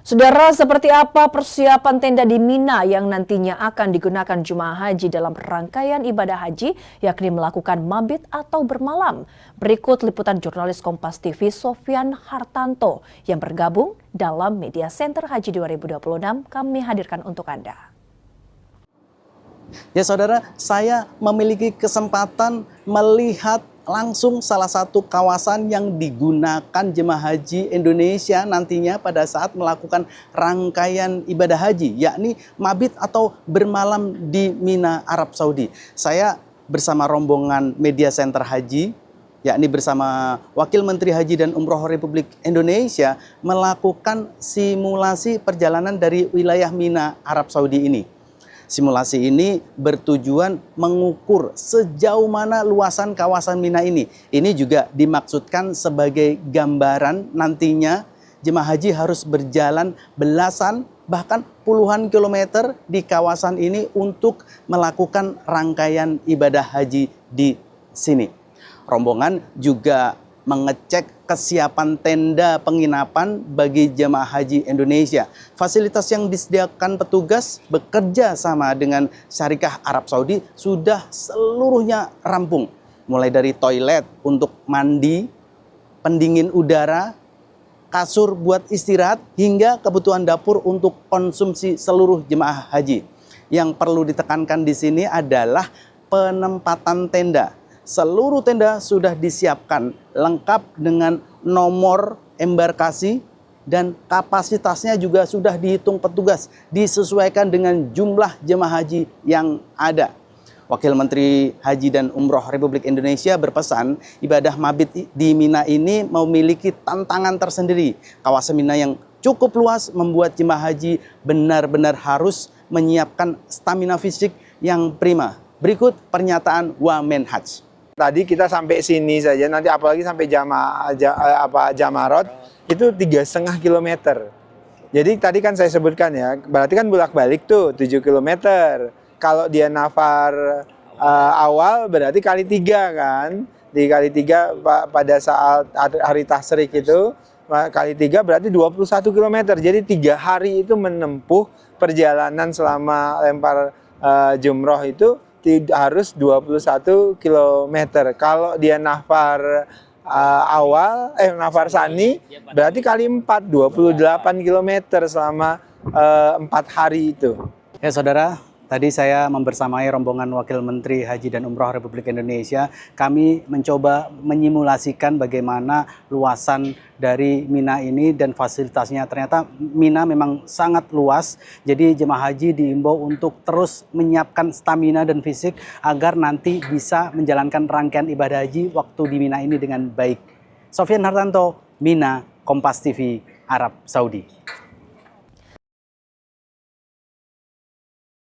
Saudara, seperti apa persiapan tenda di Mina yang nantinya akan digunakan jemaah haji dalam rangkaian ibadah haji, yakni melakukan mabit atau bermalam? Berikut liputan jurnalis Kompas TV Sofyan Hartanto yang bergabung dalam Media Center Haji 2026 kami hadirkan untuk Anda. Ya saudara, saya memiliki kesempatan melihat langsung salah satu kawasan yang digunakan jemaah haji Indonesia nantinya pada saat melakukan rangkaian ibadah haji, yakni mabit atau bermalam di Mina, Arab Saudi. Saya bersama rombongan Media Center Haji, yakni bersama Wakil Menteri Haji dan Umroh Republik Indonesia, melakukan simulasi perjalanan dari wilayah Mina, Arab Saudi ini. Simulasi ini bertujuan mengukur sejauh mana luasan kawasan Mina ini. Ini juga dimaksudkan sebagai gambaran nantinya jemaah haji harus berjalan belasan bahkan puluhan kilometer di kawasan ini untuk melakukan rangkaian ibadah haji di sini. Rombongan juga mengecek kesiapan tenda penginapan bagi jemaah haji Indonesia. Fasilitas yang disediakan petugas bekerja sama dengan Syarikah Arab Saudi sudah seluruhnya rampung. Mulai dari toilet untuk mandi, pendingin udara, kasur buat istirahat, hingga kebutuhan dapur untuk konsumsi seluruh jemaah haji. Yang perlu ditekankan di sini adalah penempatan tenda. Seluruh tenda sudah disiapkan lengkap dengan nomor embarkasi dan kapasitasnya juga sudah dihitung petugas disesuaikan dengan jumlah jemaah haji yang ada. Wakil Menteri Haji dan Umroh Republik Indonesia berpesan ibadah mabit di Mina ini memiliki tantangan tersendiri. Kawasan Mina yang cukup luas membuat jemaah haji benar-benar harus menyiapkan stamina fisik yang prima. Berikut pernyataan Wamenhaj. Tadi kita sampai sini saja, nanti apalagi sampai Jamarot itu 3,5 kilometer. Jadi tadi kan saya sebutkan ya, berarti kan bolak-balik tuh 7 kilometer. Kalau dia nafar awal berarti kali 3 kan. Di kali 3 pada saat hari tasyrik itu kali 3 berarti 21 kilometer. Jadi 3 hari itu menempuh perjalanan selama lempar jumroh itu harus 21 km. Kalau dia nafar nafar sani berarti kali 4, 28 km selama 4 hari itu. Ya saudara, tadi saya membersamai rombongan Wakil Menteri Haji dan Umroh Republik Indonesia. Kami mencoba menyimulasikan bagaimana luasan dari Mina ini dan fasilitasnya. Ternyata Mina memang sangat luas, jadi jemaah haji diimbau untuk terus menyiapkan stamina dan fisik agar nanti bisa menjalankan rangkaian ibadah haji waktu di Mina ini dengan baik. Sofyan Hartanto, Mina, Kompas TV, Arab Saudi.